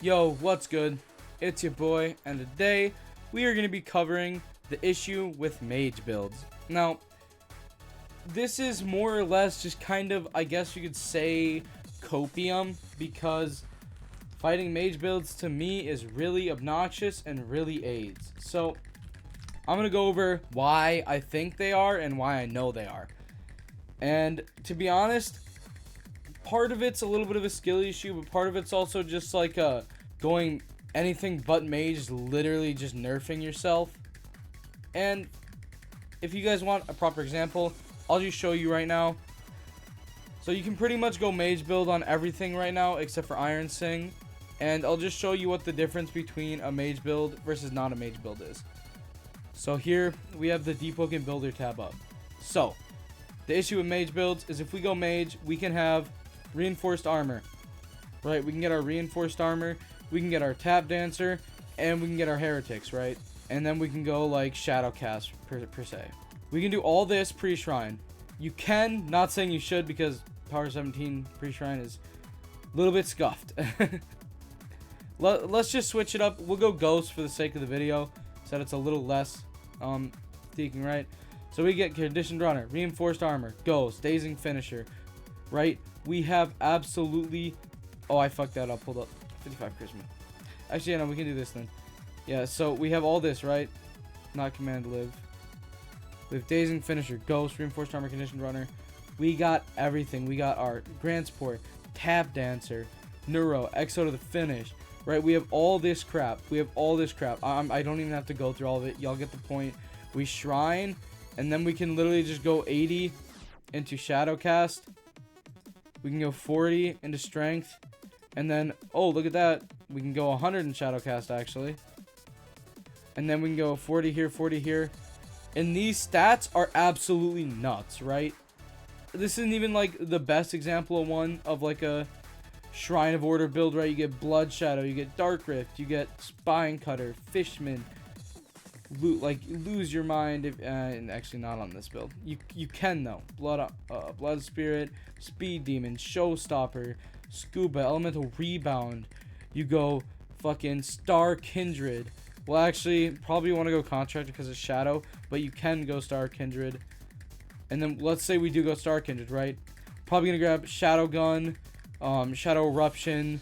Yo, what's good? It's your boy, and today we are going to be covering the issue with mage builds. Now, this is more or less just kind of, I guess you could say, copium, because fighting mage builds to me is really obnoxious and really aids. So, I'm going to go over why I think they are and why I know they are. And to be honest, part of it's a little bit of a skill issue, but part of it's also just like going anything but mage, literally just nerfing yourself. And if you guys want a proper example, I'll just show you right now. So you can pretty much go mage build on everything right now except for Iron Sing, and I'll just show you what the difference between a mage build versus not a mage build is. So here we have the Deepwoken builder tab up. So the issue with mage builds is if we go mage, we can have reinforced armor, right? We can get our reinforced armor, we can get our tap dancer, and we can get our heretics, right? And then we can go like shadow cast per se. We can do all this pre-shrine. You can, not saying you should, because power 17 pre-shrine is a little bit scuffed. Let's just switch it up. We'll go ghost for the sake of the video, so that it's a little less thinking, right? So we get conditioned runner, reinforced armor, ghost, dazing finisher, right? We have absolutely... Oh, I fucked that up. Hold up. 55 charisma. Actually, yeah, no, we can do this then. Yeah, so we have all this, right? Not command live. We have dazing finisher, ghost, reinforced armor, conditioned runner. We got everything. We got our grand sport, tap dancer, neuro, exo to the finish, right? We have all this crap. We have all this crap. I don't even have to go through all of it. Y'all get the point. We shrine, and then we can literally just go 80 into shadow cast. We can go 40 into strength, and then, oh, look at that, we can go 100 in shadow cast actually, and then we can go 40 here, 40 here, and these stats are absolutely nuts, right? This isn't even like the best example of one of like a Shrine of Order build, right? You get blood shadow, you get dark rift, you get spine cutter, fishman, lose your mind if, and actually not on this build. You can though. Blood spirit, speed demon, showstopper, scuba, elemental rebound. You go fucking star kindred. Well, actually, probably want to go contractor because of shadow, but you can go star kindred. And then let's say we do go star kindred, right? Probably gonna grab shadow gun, shadow eruption,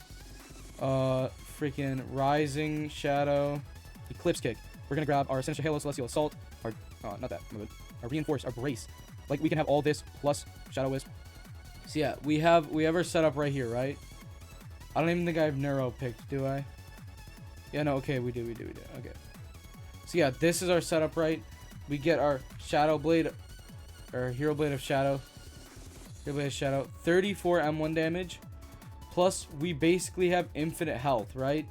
freaking rising shadow, eclipse kick. We're going to grab our Sinister Halo, Celestial Assault, our, not that, our Reinforce, our Brace. Like, we can have all this plus Shadow Wisp. So yeah, we have our setup right here, right? I don't even think I have Neuro picked, do I? Yeah, no, okay, we do, okay. So yeah, this is our setup, right? We get our Shadow Blade, or Hero Blade of Shadow. Hero Blade of Shadow, 34 M1 damage. Plus, we basically have infinite health, right?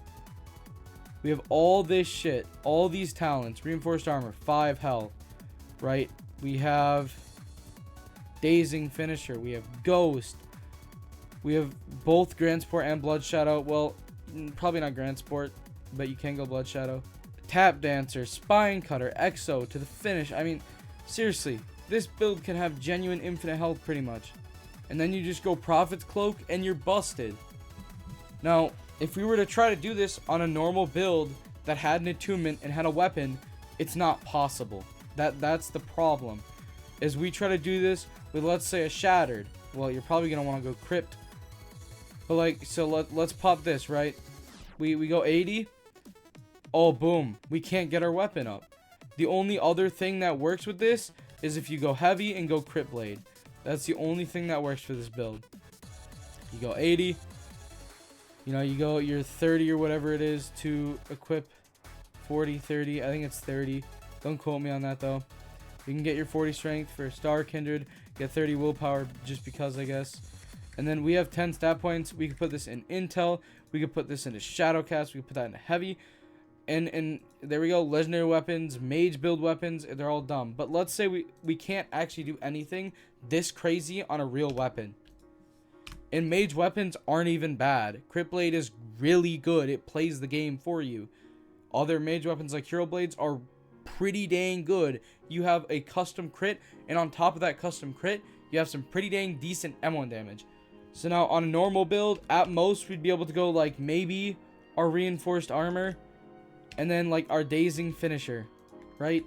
We have all this shit, all these talents, reinforced armor, 5 health, right? We have dazing finisher, we have ghost, we have both grand sport and blood shadow. Well, probably not grand sport, but you can go blood shadow. Tap dancer, spine cutter, exo to the finish. I mean, seriously, this build can have genuine infinite health pretty much. And then you just go prophet's cloak and you're busted. Now, if we were to try to do this on a normal build that had an attunement and had a weapon, it's not possible. That's the problem. Is we try to do this with, let's say, a shattered. Well, you're probably gonna want to go crypt. But like, so let's pop this, right? We go 80. Oh, boom. We can't get our weapon up. The only other thing that works with this is if you go heavy and go crypt blade. That's the only thing that works for this build. You go 80. You know, you go your 30 or whatever it is to equip 40, 30. I think it's 30. Don't quote me on that, though. You can get your 40 strength for Star Kindred. Get 30 willpower just because, I guess. And then we have 10 stat points. We could put this in Intel. We could put this into Shadowcast. We could put that into Heavy. And there we go. Legendary weapons, mage build weapons. They're all dumb. But let's say we can't actually do anything this crazy on a real weapon. And mage weapons aren't even bad. Crypt Blade is really good. It plays the game for you. Other mage weapons like Hero Blades are pretty dang good. You have a custom crit, and on top of that custom crit, you have some pretty dang decent M1 damage. So now on a normal build, at most we'd be able to go like maybe our reinforced armor, and then like our dazing finisher, right?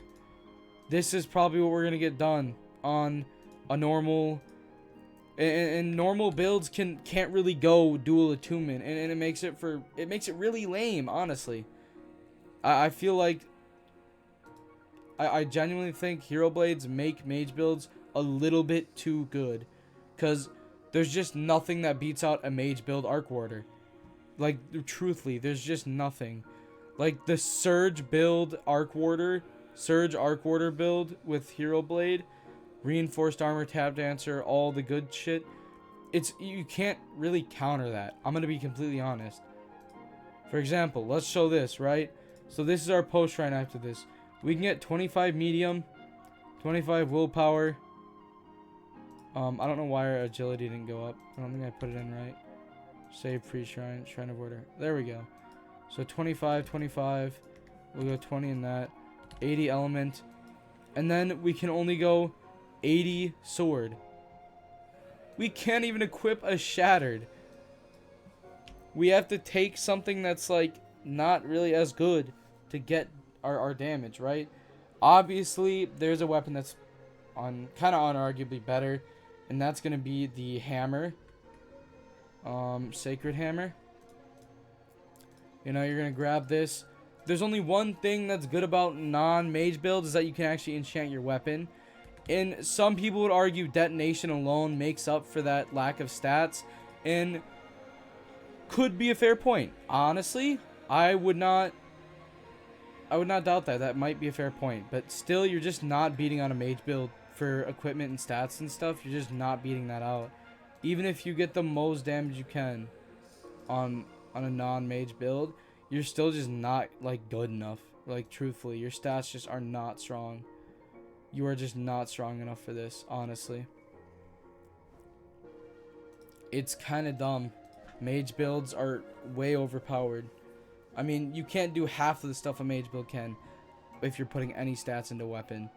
This is probably what we're gonna get done on a normal. And normal builds can't really go dual attunement, and it makes it really lame, honestly. I feel like I genuinely think hero blades make mage builds a little bit too good, because there's just nothing that beats out a mage build arc warder. Like, truthfully, there's just nothing. Like the surge arc warder build with hero blade, reinforced armor, tap dancer, all the good shit. You can't really counter that. I'm gonna be completely honest. For example, let's show this, right? So this is our post shrine after this. We can get 25 medium, 25 willpower. I don't know why our agility didn't go up. I don't think I put it in right. Save pre-shrine, shrine of order. There we go. So 25, 25. We'll go 20 in that. 80 element. And then we can only go 80 sword. We can't even equip a shattered. We have to take something that's like not really as good to get our damage, right? Obviously, there's a weapon that's kind of unarguably better, and that's gonna be the hammer. Sacred hammer. You know, you're gonna grab this. There's only one thing that's good about non-mage builds, is that you can actually enchant your weapon. And some people would argue detonation alone makes up for that lack of stats, and could be a fair point. Honestly, I would not doubt that. That might be a fair point, but still, you're just not beating on a mage build for equipment and stats and stuff. You're just not beating that out. Even if you get the most damage you can on a non-mage build, you're still just not like good enough. Like, truthfully, your stats just are not strong. You are just not strong enough for this, honestly. It's kind of dumb. Mage builds are way overpowered. I mean, you can't do half of the stuff a mage build can if you're putting any stats into weapon.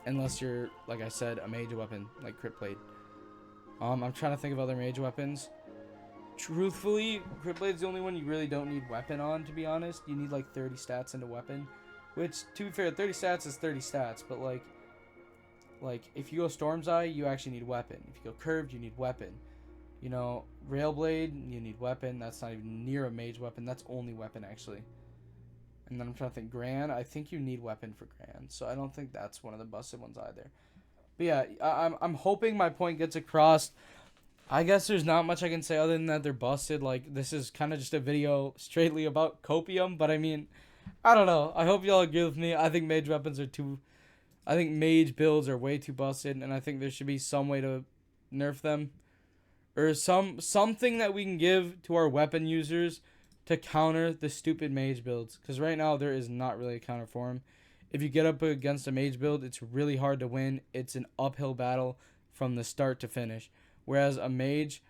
Unless you're, like I said, a mage weapon, like Crit Blade. I'm trying to think of other mage weapons. Truthfully, Crit Blade's the only one you really don't need weapon on, to be honest. You need like 30 stats into weapon. Which, to be fair, 30 stats is 30 stats, but like if you go Storm's Eye, you actually need weapon. If you go Curved, you need weapon. You know, Rail Blade, you need weapon. That's not even near a mage weapon. That's only weapon, actually. And then I'm trying to think, Gran, I think you need weapon for Gran. So I don't think that's one of the busted ones either. But yeah, I'm hoping my point gets across. I guess there's not much I can say other than that they're busted. Like, this is kind of just a video straightly about copium. But I mean, I don't know. I hope y'all agree with me. I think mage weapons are I think mage builds are way too busted, and I think there should be some way to nerf them, or something that we can give to our weapon users to counter the stupid mage builds. Because right now there is not really a counter for them. If you get up against a mage build, it's really hard to win. It's an uphill battle from the start to finish. Whereas a mage,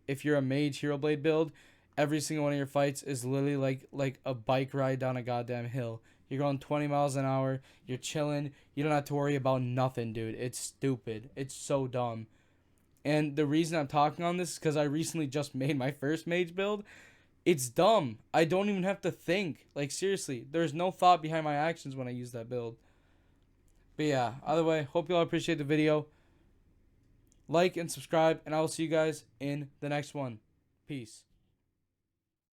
if you're a mage hero blade build, every single one of your fights is literally like a bike ride down a goddamn hill. You're going 20 miles an hour. You're chilling. You don't have to worry about nothing, dude. It's stupid. It's so dumb. And the reason I'm talking on this is because I recently just made my first mage build. It's dumb. I don't even have to think. Like, seriously. There's no thought behind my actions when I use that build. But yeah, either way, hope you all appreciate the video. Like and subscribe, and I will see you guys in the next one. Peace.